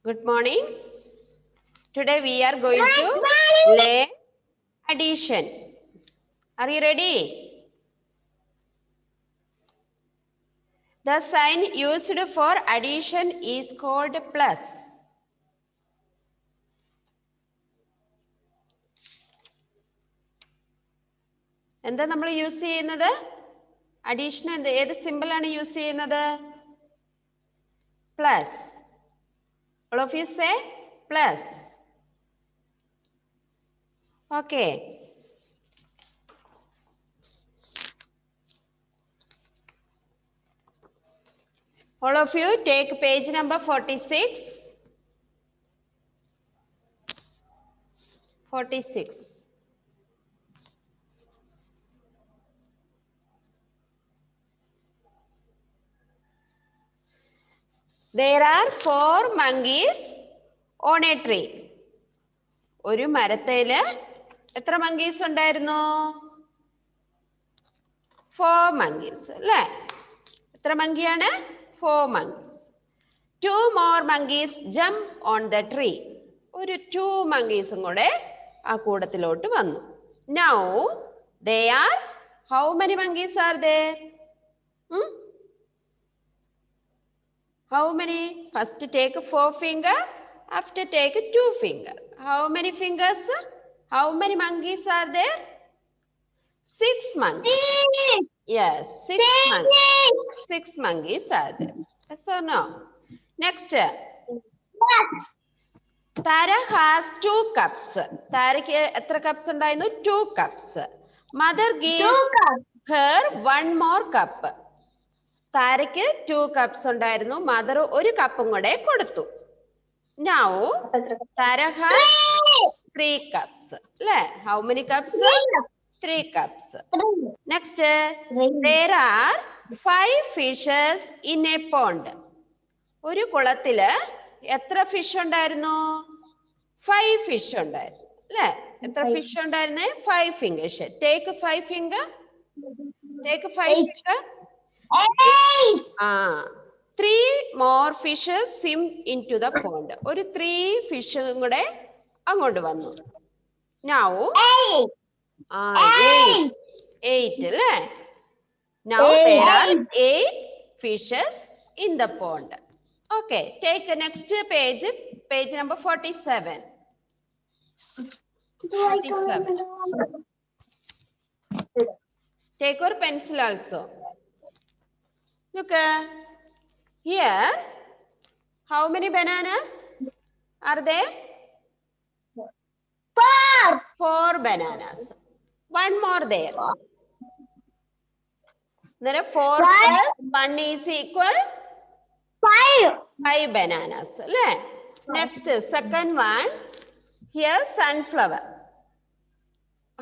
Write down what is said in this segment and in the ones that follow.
Good morning. Today we are going to learn addition. Are you ready? The sign used for addition is called plus. എന്താ നമ്മൾ use ചെയ്യുന്നത്? Addition ഏത് simple ആണ് use ചെയ്യുന്നത്? Plus. All of you say plus. Okay. All of you take page number 46. 46. There are 4 monkeys on a tree. ഒരു മരത്തേല് എത്ര monkeys ഉണ്ടായിരുന്നു? 4 monkeys അല്ലേ? എത്ര മങ്കിയാണ്? 4 monkeys. 2 more monkeys jump on the tree. ഒരു 2 monkeys കൂടെ ആ കൂടത്തിലോട്ട് വന്നു. Now they are, how many monkeys are there? How many? First take 4 finger, after take 2 finger. How many fingers? How many monkeys are there? 6 monkeys. Yes, 6 monkeys. 6 monkeys are there. Yes or no? Next. Tara has 2 cups. Tarake etra cups undayinu? 2 cups. Mother gives her 1 more cup. താരയ്ക്ക് 2 cups ഉണ്ടായിരുന്നു. Mother ഒരു കപ്പും കൂടെ കൊടുത്തു. Now Tara has 3 cups. അല്ലേ? How many cups? 3 cups. Next, there are 5 fishes in a pond. ഒരു കുളത്തില് എത്ര fish ഉണ്ടായിരുന്നു? 5 fish ഉണ്ടായിരുന്നു. അല്ലേ? എത്ര ഫിഷ് ഉണ്ടായിരുന്നു? 5 fingers. Take 5 finger. Take 5 finger. 3 more fishes swim into the pond. ഒരു 3 ഫിഷും കൂടെ അങ്ങോട്ട് വന്നു. Now 8 അല്ലേ? Now there are 8 fishes in the pond. Okay, take the next page, page number 47. 47. Take your pencil also. Look, here, how many bananas are there? 4 bananas. One more there. There are 4 plus 1 is equal 5 bananas. Next, second one, here sunflower.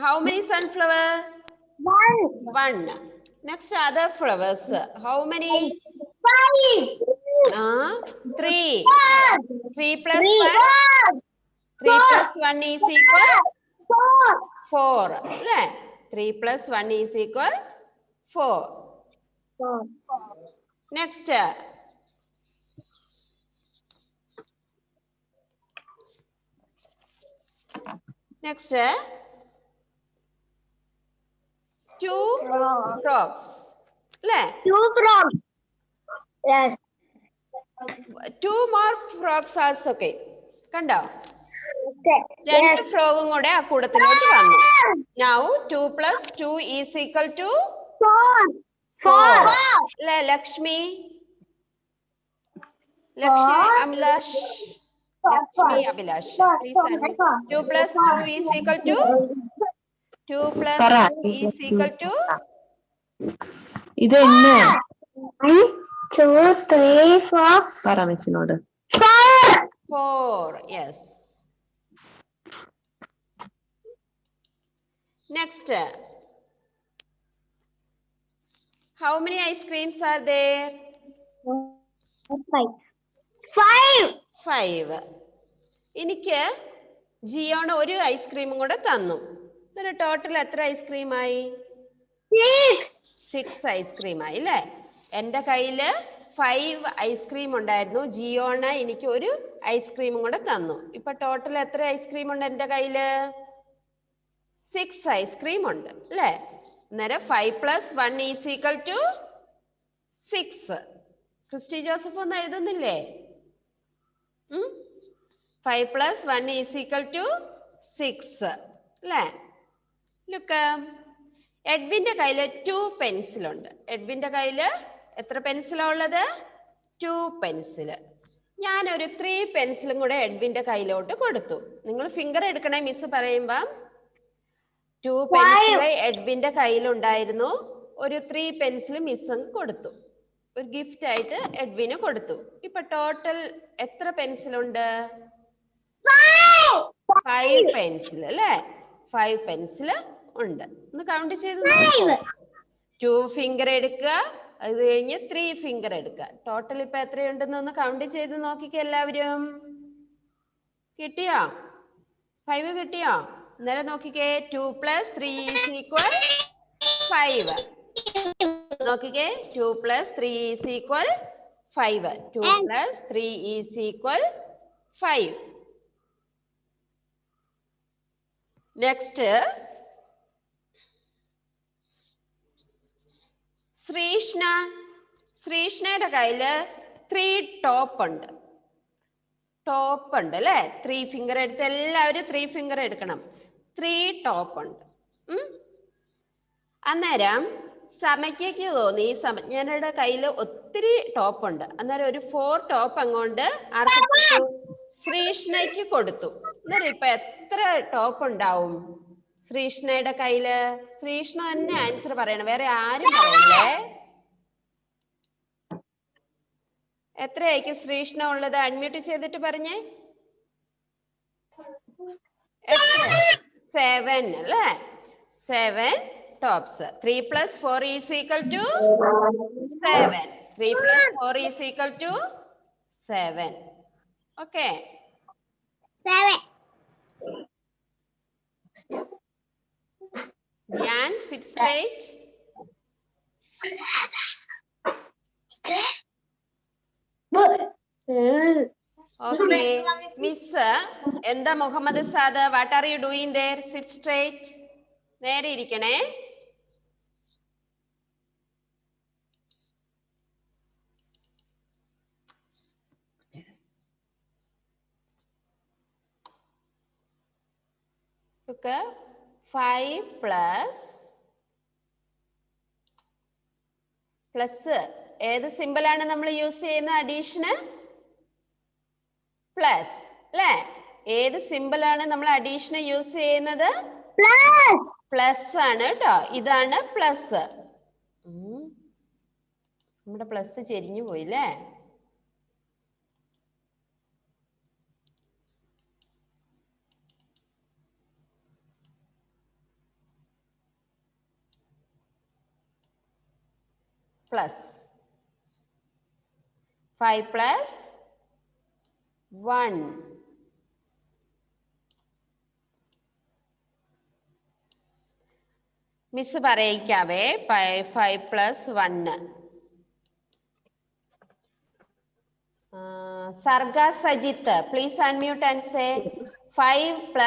How many sunflower? 1. Next, other flowers. How many? 3. 3 plus 1? 3 plus 1 is equal 4. 3 plus 1 is equal 4. Next. Next. 2 frogs. 2 frogs. Yes. 2 more frogs also. Okay. Kanda. Okay. 2 frogs കൂടെ ആ കൂടത്തിലോട്ട് വന്നു. Now 2 plus 2 is equal to 4. Lakshmi. Abhilash. Lakshmi, Abhilash. Please answer. 2 plus 2 is equal to 2 plus 2 is equal to ഇത് എന്നെ 1 2 3 4 പറ മിസ്സിനോട് 4. Yes. Next. How many ice creams are there? 5. എനിക്ക് ജിയോണ് ഒരു ഐസ്ക്രീമും കൂടെ തന്നു. ഇതൊരു ടോട്ടൽ എത്ര ഐസ്ക്രീം ആയി? 6 ഐസ്ക്രീം ആയി അല്ലേ? എൻ്റെ കയ്യിൽ 5 ഐസ്ക്രീം ഉണ്ടായിരുന്നു. ജിയോണ എനിക്ക് ഒരു ഐസ്ക്രീമും കൂടെ തന്നു. ഇപ്പൊ ടോട്ടൽ എത്ര ഐസ്ക്രീം ഉണ്ട് എൻ്റെ കയ്യില്? 6 ഐസ്ക്രീം ഉണ്ട് അല്ലേ? അന്നേരം 5 + 1 = 6. ക്രിസ്റ്റി ജോസഫ് ഒന്ന് എഴുതുന്നില്ലേ? 5 + 1 = 6 അല്ലേ? ലുക്ക്, എഡ്വിന്റെ കയ്യിൽ 2 പെൻസിലുണ്ട്. എഡ്വിന്റെ കയ്യിൽ എത്ര പെൻസിലാണ് ഉള്ളത്? 2 പെൻസിൽ. ഞാനൊരു 3 പെൻസിലും കൂടെ എഡ്വിന്റെ കയ്യിലോട്ട് കൊടുത്തു. നിങ്ങൾ ഫിംഗർ എടുക്കണേ മിസ് പറയുമ്പം. 2 പെൻസിൽ എഡ്വിന്റെ കയ്യിലുണ്ടായിരുന്നു. ഒരു 3 പെൻസിൽ മിസ് കൊടുത്തു. ഒരു ഗിഫ്റ്റ് ആയിട്ട് എഡ്വിന് കൊടുത്തു. ഇപ്പൊ ടോട്ടൽ എത്ര പെൻസിലുണ്ട്? 5 പെൻസിൽ അല്ലേ? 5 പെൻസിൽ ഉണ്ട്. ഒന്ന് കൗണ്ട് ചെയ്ത് നോക്കൂ. 2 ഫിംഗർ എടുക്കുക, അത് കഴിഞ്ഞ് 3 ഫിംഗർ എടുക്കുക. ടോട്ടൽ ഇപ്പൊ എത്രയുണ്ടെന്ന് ഒന്ന് കൗണ്ട് ചെയ്ത് നോക്കിക്കേ എല്ലാവരും. കിട്ടിയോ? 5 കിട്ടിയോ? ഇന്നലെ നോക്കിക്കേ. 2 + 3 = 5. നോക്കിക്കേ. 2 + 3 = 5. 2 + 3 = 5. നെക്സ്റ്റ് ശ്രീഷ്ണ. ശ്രീഷ്ണയുടെ കയ്യില് 3 ടോപ്പ് ഉണ്ട്. ടോപ്പ് ഉണ്ട് അല്ലേ? 3 ഫിംഗർ എടുത്ത് എല്ലാവരും 3 ഫിംഗർ എടുക്കണം. 3 ടോപ്പ് ഉണ്ട്. അന്നേരം സമയ്ക്ക് തോന്നി സമജ്ഞയുടെ കയ്യിൽ ഒത്തിരി ടോപ്പ് ഉണ്ട്. അന്നേരം ഒരു 4 ടോപ്പ് അങ്ങോട്ട് ആർക്ക് കൊടുത്തു? ശ്രീഷ്ണയ്ക്ക് കൊടുത്തു. അന്നേരം ഇപ്പൊ എത്ര ടോപ്പ് ഉണ്ടാവും ശ്രീഷ്ണയുടെ കയ്യില്? ശ്രീഷ്ണ തന്നെ ആൻസർ പറയണം, വേറെ ആരും പറയല്ലേ. എത്രയായിരിക്കും ശ്രീഷ്ണ ഉള്ളത്? അൺമ്യൂട്ട് ചെയ്തിട്ട് പറഞ്ഞേ. 7 അല്ലേ? 7 tops. 3 + 4 = 7. 3 + 4 = 7. Okay. 7. Yan, sit straight. Okay. Miss, എന്താ Muhammad Saad? What are you doing there? Sit straight. നേരെ ഇരിക്കണേ. Okay. 5 പ്ലസ് ഏത് സിമ്പിളാണ് നമ്മൾ യൂസ് ചെയ്യുന്ന അഡീഷന്? പ്ലസ് അല്ലേ? ഏത് സിമ്പിളാണ് നമ്മൾ അഡീഷന് യൂസ് ചെയ്യുന്നത്? പ്ലസ് ആണ് കേട്ടോ. ഇതാണ് പ്ലസ്. നമ്മുടെ പ്ലസ് ചെരിഞ്ഞു പോയില്ലേ? പ്ലസ് 5 + 1. മിസ് പറയിക്കാവേ. 5 + 1. Sarga Sajith, please unmute and say 5 +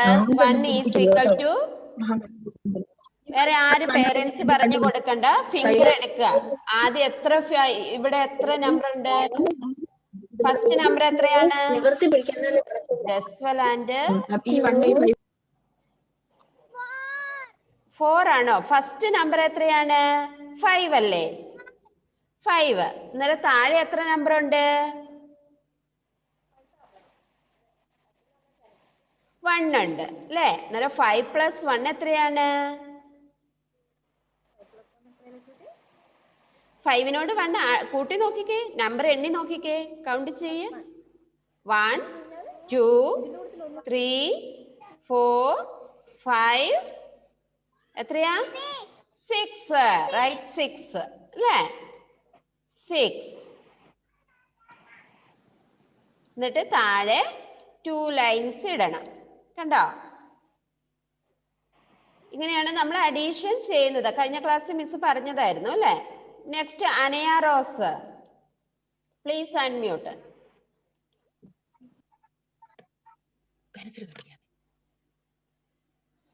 1 = വേറെ ആര് പേരൻസ് പറഞ്ഞു കൊടുക്കണ്ട, ഫിംഗർ എടുക്കുക. ആദ്യം എത്ര ഇവിടെ എത്ര നമ്പർ ഉണ്ട്? ഫസ്റ്റ് നമ്പർ എത്രയാണ്? ജസ്വൽ ആൻഡ് 4 ആണോ? ഫസ്റ്റ് നമ്പർ എത്രയാണ്? 5 അല്ലേ? 5. അന്നേരം താഴെ എത്ര നമ്പർ ഉണ്ട്? 1 ഉണ്ട് അല്ലേ? അന്നേരം 5 + 1 എത്രയാണ്? 5നോട് 1 കൂട്ടി നോക്കിക്കേ. നമ്പർ എണ്ണി നോക്കിക്കേ. കൗണ്ട് ചെയ്യ്. 1 2 3 4 5 എത്രയാ? 6. റൈറ്റ്, 6 അല്ലേ? 6. എന്നിട്ട് താഴെ 2 ലൈൻസ് ഇടണം. കണ്ടോ? ഇങ്ങനെയാണ് നമ്മൾ അഡീഷൻ ചെയ്യുന്നത്. കഴിഞ്ഞ ക്ലാസ്സിൽ മിസ് പറഞ്ഞതായിരുന്നു അല്ലേ? Next Anaya rose. Please unmute.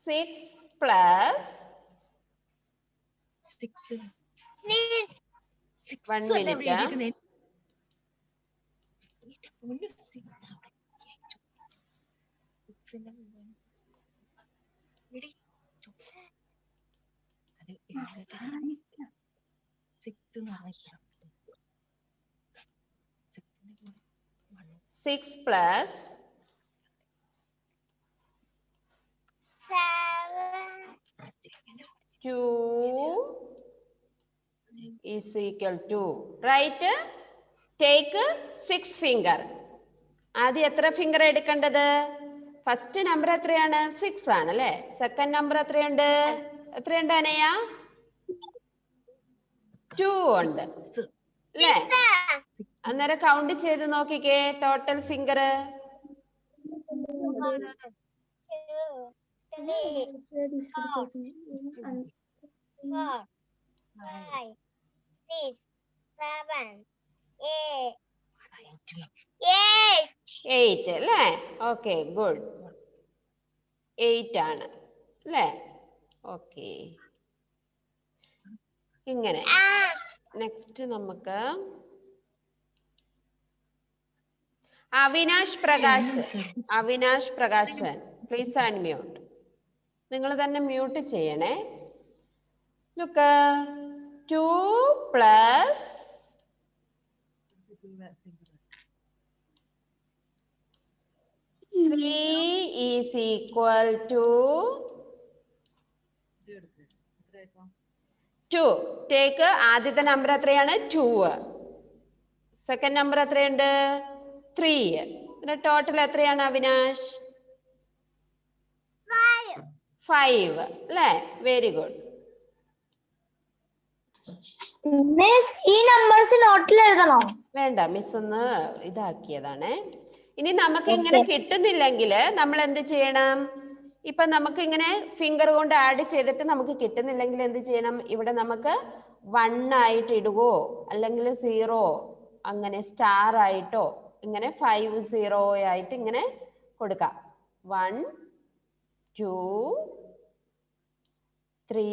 6 plus 1 minute. Six plus 2 is equal to, right? Take 6 finger. ആദ്യം എത്ര ഫിംഗർ എടുക്കേണ്ടത്? ഫസ്റ്റ് നമ്പർ എത്രയാണ്? 6 ആണ് അല്ലേ? സെക്കൻഡ് നമ്പർ എത്രയുണ്ട്? എത്രയുണ്ട് അനയ? 2 ഉണ്ട് അല്ലേ? അന്നേരം കൗണ്ട് ചെയ്ത് നോക്കിക്കേ ടോട്ടൽ ഫിംഗർ. 8 അല്ലേ? Okay, good. 8 ആണ് അല്ലേ? ഓക്കെ, ഇങ്ങനെ. നെക്സ്റ്റ് നമുക്ക് അവിനാഷ് പ്രകാശ്. Avinash Prakashan, please unmute. നിങ്ങൾ തന്നെ മ്യൂട്ട് ചെയ്യണേ. Look, 2 plus 3 is equal to 2. Take ആദ്യത്തെ നമ്പർ എത്രയാണ്? 2. സെക്കൻഡ് നമ്പർ എത്രയുണ്ട്? 3. ടോട്ടൽ എത്രയാണ് അവിനാഷ്? 5 അല്ലേ? Very good. ഈ നമ്പേഴ്സ് നോട്ടിൽ എഴുതണോ? വേണ്ട, മിസ് ഒന്ന് ഇതാക്കിയതാണ്. ഇനി നമുക്ക് ഇങ്ങനെ കിട്ടുന്നില്ലെങ്കിൽ നമ്മൾ എന്ത് ചെയ്യണം? ഇപ്പൊ നമുക്ക് ഇങ്ങനെ ഫിംഗർ കൊണ്ട് ആഡ് ചെയ്തിട്ട് നമുക്ക് കിട്ടുന്നില്ലെങ്കിൽ എന്ത് ചെയ്യണം? ഇവിടെ നമുക്ക് 1 ആയിട്ട് ഇടുവോ അല്ലെങ്കിൽ 0 അങ്ങനെ സ്റ്റാർ ആയിട്ടോ ഇങ്ങനെ 5 0 ആയിട്ട് ഇങ്ങനെ കൊടുക്കാം. 1 2 3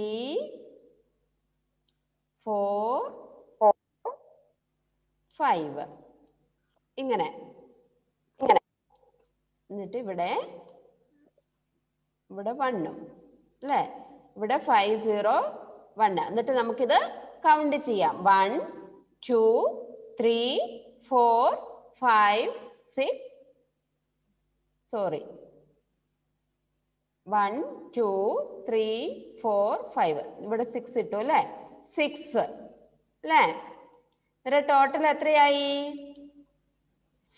4 5 ഇങ്ങനെ ഇങ്ങനെ. എന്നിട്ട് ഇവിടെ 1 അല്ലേ? ഇവിടെ 5 0 1. എന്നിട്ട് നമുക്കിത് കൗണ്ട് ചെയ്യാം. 1 2 3 4 5 6 സോറി 1 2 3 4 5. ഇവിടെ 6 ഇട്ടു അല്ലേ? 6 അല്ലേ? എന്നിട്ട് ടോട്ടൽ എത്രയായി?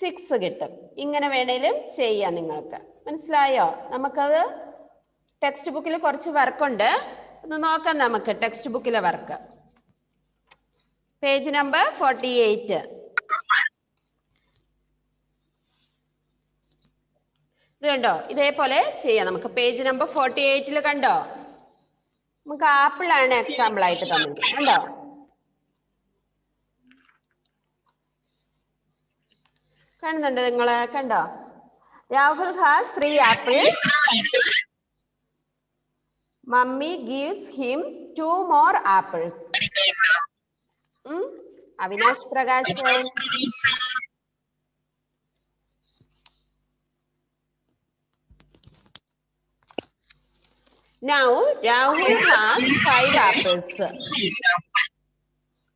6 കിട്ടും. ഇങ്ങനെ വേണേലും ചെയ്യാം നിങ്ങൾക്ക്. മനസ്സിലായോ? നമുക്കത് ടെക്സ്റ്റ് ബുക്കിൽ കുറച്ച് വർക്കുണ്ട്, ഒന്ന് നോക്കാം നമുക്ക്. ടെക്സ്റ്റ് ബുക്കിലെ വർക്ക് പേജ് നമ്പർ 48. ഇത് കണ്ടോ? ഇതേപോലെ ചെയ്യാം നമുക്ക്. പേജ് നമ്പർ 48 കണ്ടോ? നമുക്ക് ആപ്പിൾ ആണ് എക്സാമ്പിൾ ആയിട്ട് തന്നത്. കണ്ടോ? കാണുന്നുണ്ട് നിങ്ങള്? കണ്ടോ? Rahul has 3 apples. Mummy gives him 2 more apples. Avinash Prakashan. Now Rahul has 5 apples.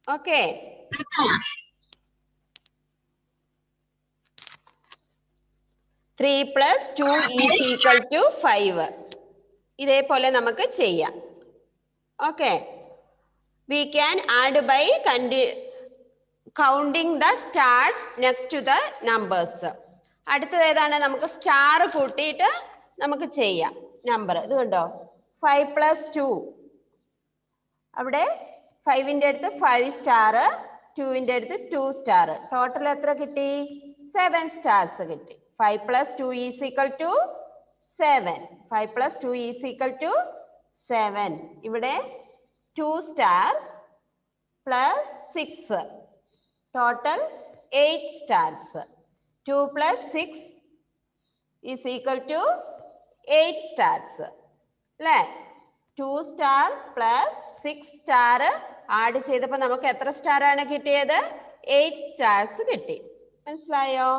Okay. Three plus 2 is equal to 5. ഇതേപോലെ നമുക്ക് ചെയ്യാം. Okay. We can add by counting the stars next to the numbers. അടുത്തത് ഏതാണ്? നമുക്ക് സ്റ്റാർ കൂട്ടിയിട്ട് നമുക്ക് ചെയ്യാം നമ്പർ. ഇത് കണ്ടോ? 5 plus 2. അവിടെ 5ന്റെ അടുത്ത് 5 സ്റ്റാർ, 2ന്റെ അടുത്ത് 2 സ്റ്റാർ. ടോട്ടൽ എത്ര കിട്ടി? 7 സ്റ്റാർസ് കിട്ടി. 5 plus 2 is equal to 7. 5 plus 2 is equal to 7. ഇവിടെ 2 stars plus 6. Total 8 stars. 2 plus 6 is equal to 8 stars. അല്ലേ? 2 star plus 6 star ആഡ് ചെയ്തപ്പോൾ നമുക്ക് എത്ര സ്റ്റാർ ആണ് കിട്ടിയത്? 8 stars കിട്ടി. മനസ്സിലായോ?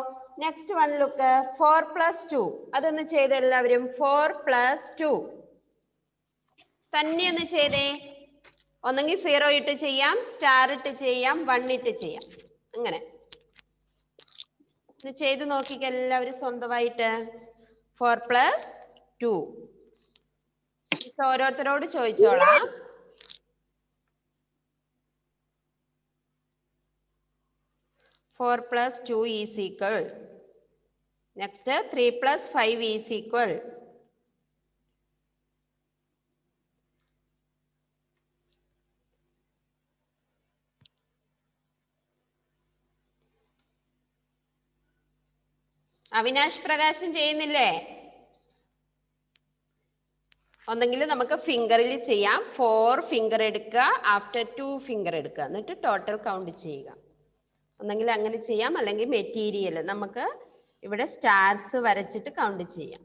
Next one look. 4 plus 2. അതൊന്ന് ചെയ്ത് എല്ലാവരും. 4 plus 2 തന്നെ ഒന്ന് ചെയ്തേ. ഒന്നെങ്കിൽ 0 ഇട്ട് ചെയ്യാം, സ്റ്റാർ ഇട്ട് ചെയ്യാം, 1 ഇട്ട് ചെയ്യാം. അങ്ങനെ ഇത് ചെയ്ത് നോക്കിക്ക എല്ലാവരും സ്വന്തമായിട്ട്. 4 plus 2. ഓരോരുത്തരോട് ചോദിച്ചോളാം. Four plus 2 is equal. Next 3 plus 5 is equal. Avinash പ്രകാശം ചെയ്യുന്നില്ലേ? ഒന്നെങ്കിൽ നമുക്ക് ഫിംഗറിൽ ചെയ്യാം. 4 ഫിംഗർ എടുക്കുക, ആഫ്റ്റർ 2 ഫിംഗർ എടുക്കുക, എന്നിട്ട് ടോട്ടൽ കൗണ്ട് ചെയ്യുക. ഒന്നെങ്കിൽ അങ്ങനെ ചെയ്യാം, അല്ലെങ്കിൽ മെറ്റീരിയൽ നമുക്ക് ഇവിടെ സ്റ്റാർസ് വരച്ചിട്ട് കൗണ്ട് ചെയ്യാം.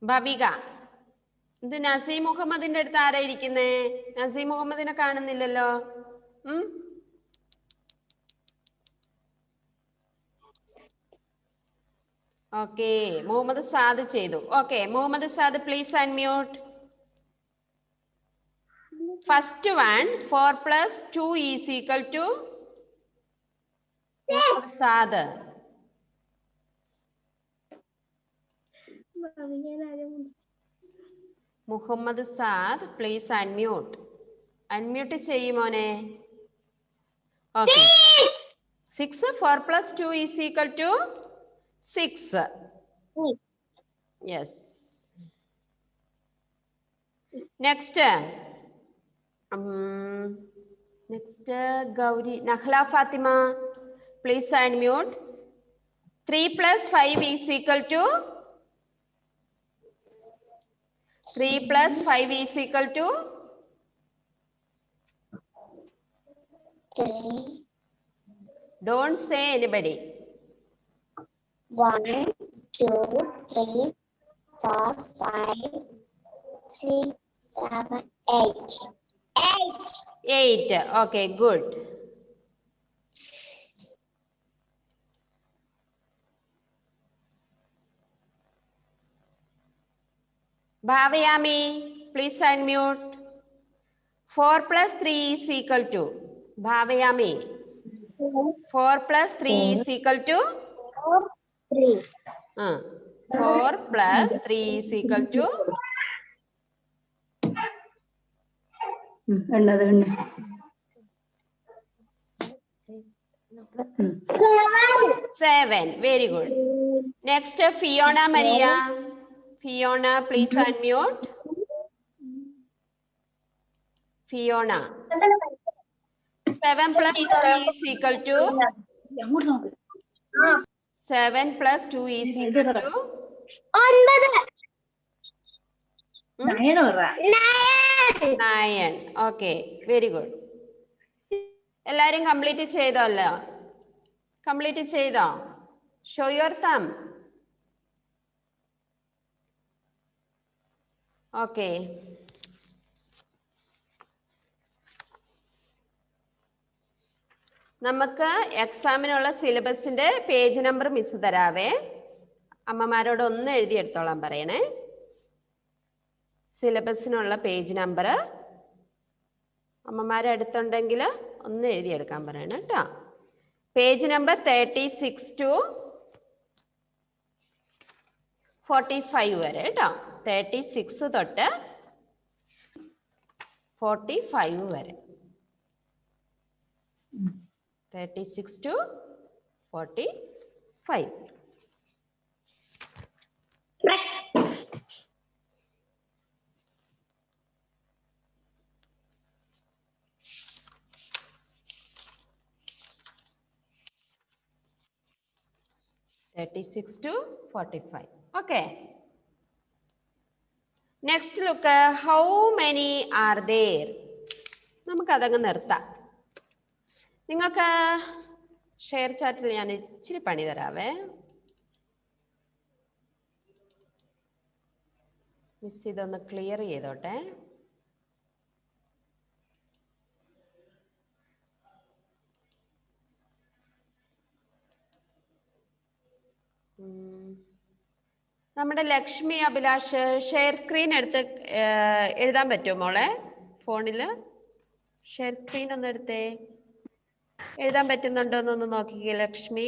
ബബിക, ഇത് നസീം മുഹമ്മദിന്റെ അടുത്ത് ആരാ ഇരിക്കുന്നേ? നസീം മുഹമ്മദിനെ കാണുന്നില്ലല്ലോ. ഓക്കെ, മുഹമ്മദ് സാദ് ചെയ്തു. Okay, Muhammad Saad please unmute. First one 4 plus 2 is equal to Saad. Muhammad Saad please unmute. Unmute ചെയ്യുമോനെ? Okay, 6. 4 plus 2 is equal to 6. Yes. Next Gauri Nahla Fatima, please unmute. 3 plus 5 is equal to 3 plus 5 is equal to 3. Don't say anybody. 1, 2, 3, 4, 5, 6, 7, 8. 8. Okay, good. Bhavayami, please unmute. 4 plus 3 is equal to Bhavayami. 4 plus 3 is equal to 3. 4 plus 3 is equal to 7. Very good. Next, Fiona Maria. Fiona, please unmute. Fiona. 7 plus 2 is equal to 7 plus 2 is equal to 9. Okay, very good. എല്ലാരും complete ചെയ്തല്ലോ? Complete ചെയ്തോ? Show your തം. Okay, നമുക്ക് എക്സാമിനുള്ള സിലബസിന്റെ page number miss തരാവേ. അമ്മമാരോട് ഒന്ന് എഴുതിയെടുത്തോളാൻ പറയണേ. സിലബസിനുള്ള page number അമ്മമാരെ അടുത്തുണ്ടെങ്കിൽ ഒന്ന് എഴുതിയെടുക്കാൻ പറയണം കേട്ടോ. പേജ് നമ്പർ 36 to 45 വരെ കേട്ടോ. 36 തൊട്ട് 45 വരെ. 36 to 45. 36 to 45. Okay. Next look, how many are there? നമുക്ക് അതങ്ങ് നിർത്താം. നിങ്ങൾക്ക് ഷെയർ ചാറ്റിൽ ഞാൻ ഇച്ചിരി പണി തരാവേ. മിസ് ഇതൊന്ന് ക്ലിയർ ചെയ്തോട്ടെ. നമ്മുടെ ലക്ഷ്മി അഭിലാഷ് ഷെയർ സ്ക്രീൻ എടുത്ത് എഴുതാൻ പറ്റുമോ മോളെ? ഫോണിൽ ഷെയർ സ്ക്രീൻ ഒന്ന് എടുത്തേ. എഴുതാൻ പറ്റുന്നുണ്ടോ എന്നൊന്ന് നോക്കിക്കേ ലക്ഷ്മി.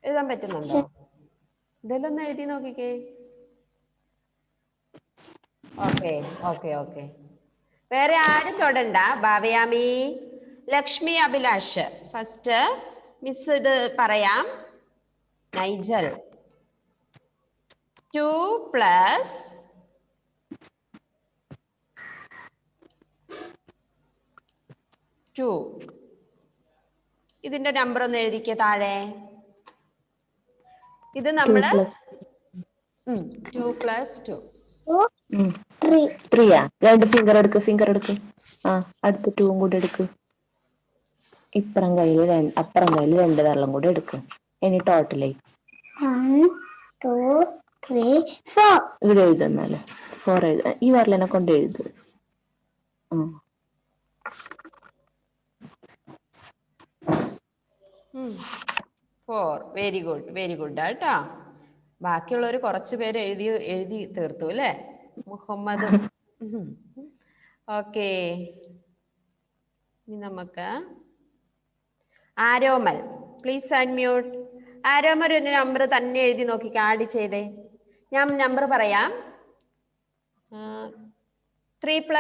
എഴുതാൻ പറ്റുന്നുണ്ടോ? ഇതിലൊന്ന് എഴുതി നോക്കിക്കേ. Okay okay okay. വേറെ ആരും തൊടണ്ട. ഭാവയാമി, ലക്ഷ്മി അഭിലാഷ്. ഫസ്റ്റ് മിസ് ഇത് പറയാം. നൈജൽ 2 + 2. ഇതിന്റെ നമ്പർ ഒന്ന് എഴുതിക്കേ താഴെ. ഇത് നമ്മള് 2 + 2. 3 രണ്ട് ഫിംഗർ എടുക്ക്. ആ അടുത്ത 2 കൂടി എടുക്ക്. ഇപ്പുറം കയ്യിൽ അപ്പുറം കയ്യിൽ 2 വിരലും കൂടി എടുക്ക്. ഇനി ടോട്ടലേ 1 2 3 4. ഇവിടെ എഴുതുന്നാല് 4 എഴുത. ഈ വിരലിനെ കൊണ്ട് എഴുത്. 4. വെരി ഗുഡ് കേട്ടോ. ബാക്കിയുള്ളവർ കുറച്ച് പേര് എഴുതി തീർത്തു അല്ലേ? മുഹമ്മദ്. ഓക്കെ. ഇനി നമുക്ക് ആരോമൽ, പ്ലീസ് അൺമ്യൂട്ട്. ആരോമൽ ഒരു നമ്പർ തന്നെ എഴുതി നോക്കിക്ക്, ആഡ് ചെയ്തേ. ഞാൻ നമ്പർ പറയാം. 3 +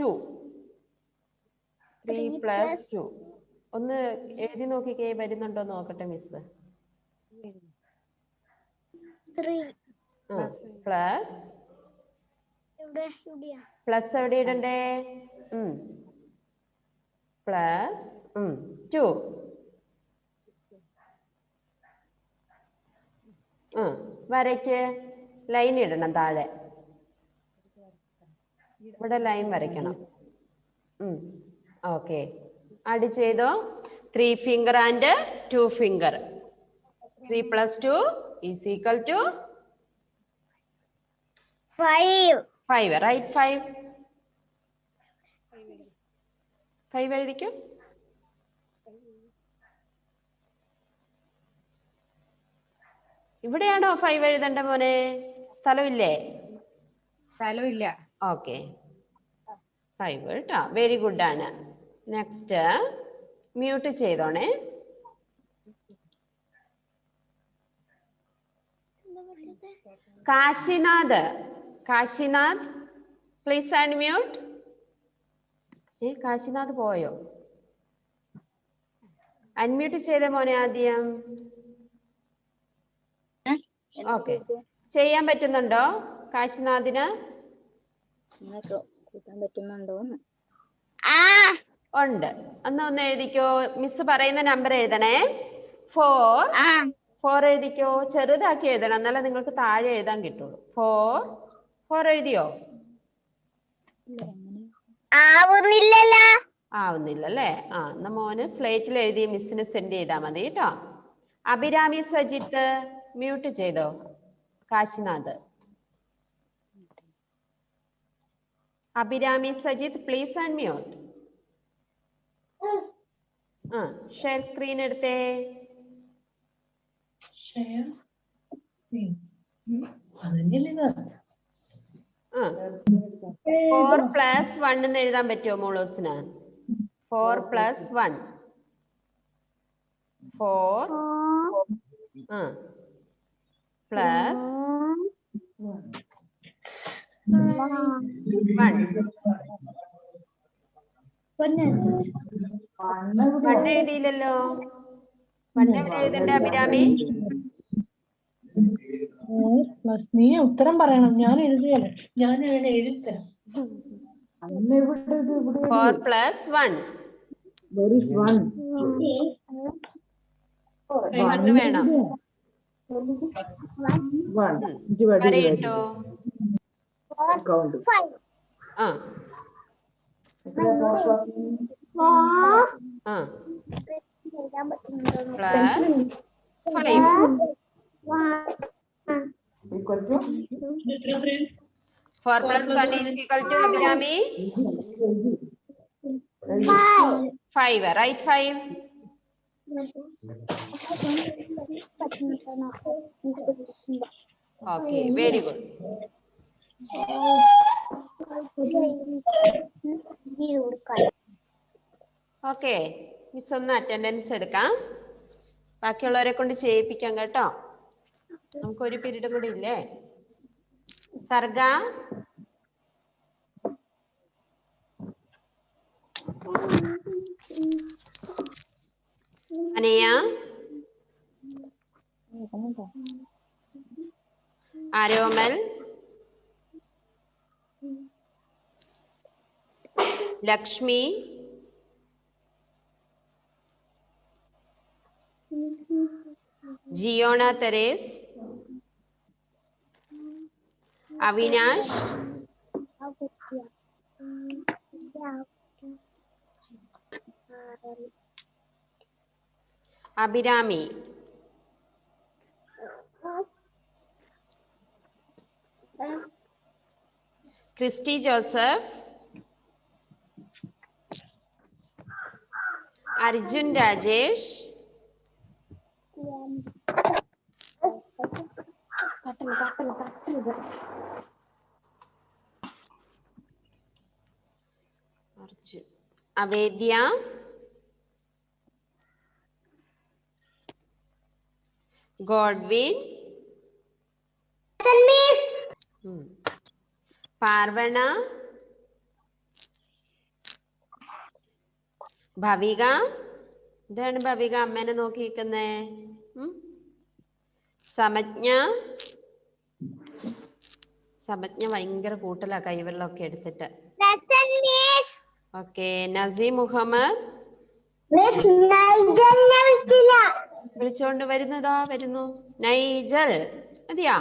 2. 3 + 2. ഒന്ന് എഴുതി നോക്കിക്കേ, വരുന്നുണ്ടോ നോക്കട്ടെ മിസ്. 3 പ്ലസ് എവിടെ ഇടണ്ടേ? പ്ലസ് 2. വരയ്ക്ക്. ലൈൻ ഇടണം താഴെ. ഇവിടെ ലൈൻ വരയ്ക്കണം. ഓക്കെ. ആഡ് ചെയ്തോ? 3 ഫിംഗർ ആൻഡ് 2 ഫിംഗർ. 3 + 2 = 5. റൈറ്റ് 5. 5 എഴുതിക്കോ. ഇവിടെയാണോ 5 എഴുതണ്ട മോനെ? സ്ഥലമില്ലേ? സ്ഥലമില്ല. ഓക്കെ. 5 കേട്ടോ. വെരി ഗുഡ് ആണ്. നെക്സ്റ്റ് മ്യൂട്ട് ചെയ്തോണേ. Kashinath please unmute. കാശിനാഥ് പോയോ? അൺമ്യൂട്ട് ചെയ്തേ മോനെ ആദ്യം. ഓക്കെ. ചെയ്യാൻ പറ്റുന്നുണ്ടോ കാശിനാഥിന്? ഉണ്ട്. ഒന്ന് എഴുതിക്കോ. മിസ് പറയുന്ന നമ്പർ എഴുതണേ. 4 എഴുതിക്കോ. ചെറുതാക്കി എഴുതണം, എന്നാലേ നിങ്ങൾക്ക് താഴെ എഴുതാൻ കിട്ടുള്ളൂ. 4 എഴുതിയോ? ആവുന്നില്ലല്ലേ? എന്നാ മോന് സ്ലേറ്റിൽ എഴുതി മിസ്സിന് സെൻഡ് ചെയ്താൽ മതി കേട്ടോ. അഭിരാമി സജിത്ത് മ്യൂട്ട് ചെയ്തോ. Kashinath. Abhirami Sajith please unmute. Share screen എടുത്തേ. 4 + 1 എന്ന് എഴുതാൻ പറ്റുമോ മോളൂസിന്? 4 + 1. 4 + 1 എഴുതിയില്ലല്ലോ. 1 എവിടെ എഴുതണ്ടേ അഭിരാമി? നീ ഉത്തരം പറയണം. ഞാൻ എഴുതിയല്ലേ. ഞാൻ എഴുതരാം. 4 plus 1. There is 1. 1 വേണം. 1. Divide. പറയട്ടോ. Count. ആ Four. ആ plus 5. Equal to 4 plus 1 is equal to Abhinami? 5. Right, 5. Okay, very good. Okay, miss ഒന്ന് അറ്റൻഡൻസ് എടുക്കാം. ബാക്കിയുള്ളവരെ കൊണ്ട് ചെയ്യിപ്പിക്കാം കേട്ടോ. നമുക്കൊരു പീരീഡ് കൂടി ഇല്ലേ? സർഗ, അനയ, ആരോമൽ, ലക്ഷ്മി, ജിയോണ തെരേസ്, അവിനാഷ്, അഭിരാമി, ക്രിസ്റ്റി ജോസഫ്, അർജുൻ രാജേഷ്, അർജുൻ, അവേദ്യ, ഗോഡ്വിൻ, പാർവണ, ഭവിക. ഇതാണ് ഭവിക അമ്മേനെ നോക്കിയിരിക്കുന്നേ. സമജ്ഞ, സമജ്ഞ ഭയങ്കര കൂട്ടലാ കൈവെള്ളമൊക്കെ എടുത്തിട്ട്. ഓക്കെ, നസീം മുഹമ്മദ് വിളിച്ചോണ്ട് വരുന്നതാ വരുന്നു. നൈജൽ മതിയാ?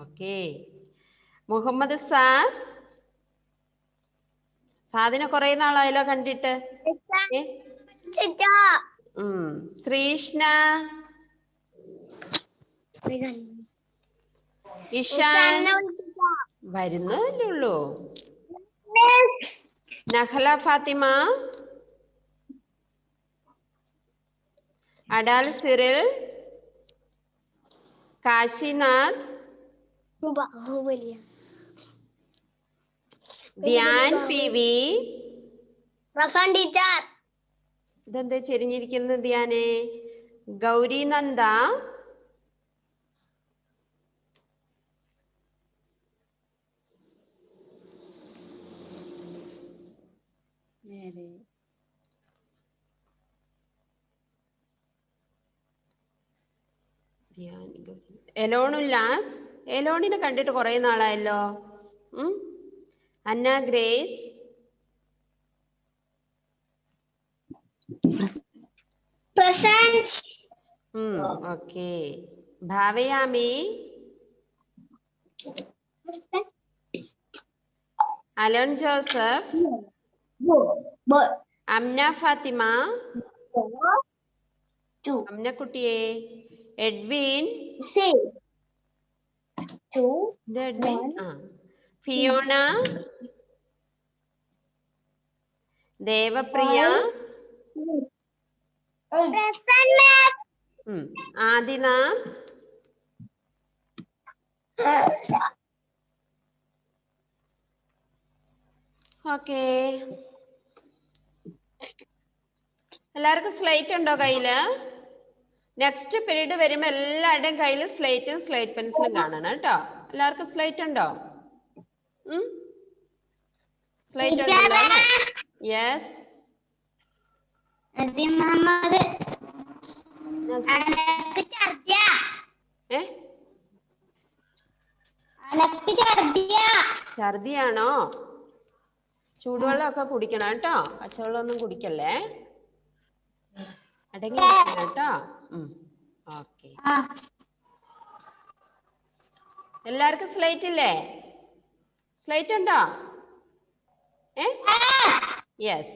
ഓക്കെ. മുഹമ്മദ് സാദ്, സാദിനെ കുറെ നാളായല്ലോ കണ്ടിട്ട്. ശ്രീഷ്ണ, ഇഷാൻ വരുന്നതല്ലേ ഉള്ളൂ. Nahala Fathima, Adal Cyril, Kashinath, Dhyan P V. ഇതെന്താ ചെരിഞ്ഞിരിക്കുന്നത് ധ്യാനെ? ഗൗരി നന്ദ, എലോൺ ഉല്ലാസ്. എലോണിനെ കണ്ടിട്ട് കുറെ നാളായല്ലോ. അന്ന ഗ്രേസ്, ഓക്കെ. ഭാവയാമി, അലോൺ ജോസഫ്, അംന ഫാത്തിമ, അംന കുട്ടിയെ, എഡ്വിൻ, എഡ്വിൻ, ഫിയോണ, ദേവപ്രിയ, ആദിനാഥ്, ഓക്കെ. എല്ലാവർക്കും സ്ലേറ്റ് ഉണ്ടോ കയ്യില്? നെക്സ്റ്റ് പീരീഡ് വരുമ്പോ എല്ലാവരുടെയും കയ്യിൽ സ്ലേറ്റും സ്ലേറ്റ് പെൻസിലും കാണണം കേട്ടോ. എല്ലാവർക്കും സ്ലേറ്റ് ഉണ്ടോ? സ്ലേറ്റ് ഉണ്ടല്ലോ? യെസ്. ഛർദിയാണോ? ചൂടുവെള്ളമൊക്കെ കുടിക്കണം കേട്ടോ, പച്ചവെള്ളം ഒന്നും കുടിക്കല്ലേ. അടങ്ങി നിൽക്കണം കേട്ടോ. ഓക്കെ. എല്ലാവർക്കും സ്ലേറ്റ് ഇല്ലേ? സ്ലേറ്റ് ഉണ്ടോ? യെസ്.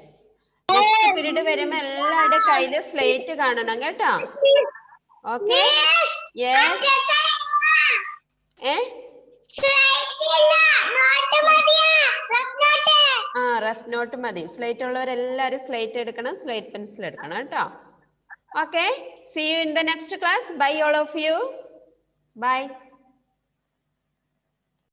നെക്സ്റ്റ് പീരീഡ് വരുമ്പോ എല്ലാവരുടെ കയ്യില് സ്ലേറ്റ് കാണണം കേട്ടോ. ഓക്കെ. യെസ്. റഫ് നോട്ട് മതി. സ്ലേറ്റ് ഉള്ളവരെല്ലാരും സ്ലേറ്റ് എടുക്കണം, സ്ലേറ്റ് പെൻസിൽ എടുക്കണം കേട്ടോ. Okay. See you in the next class. Bye all of you. Bye.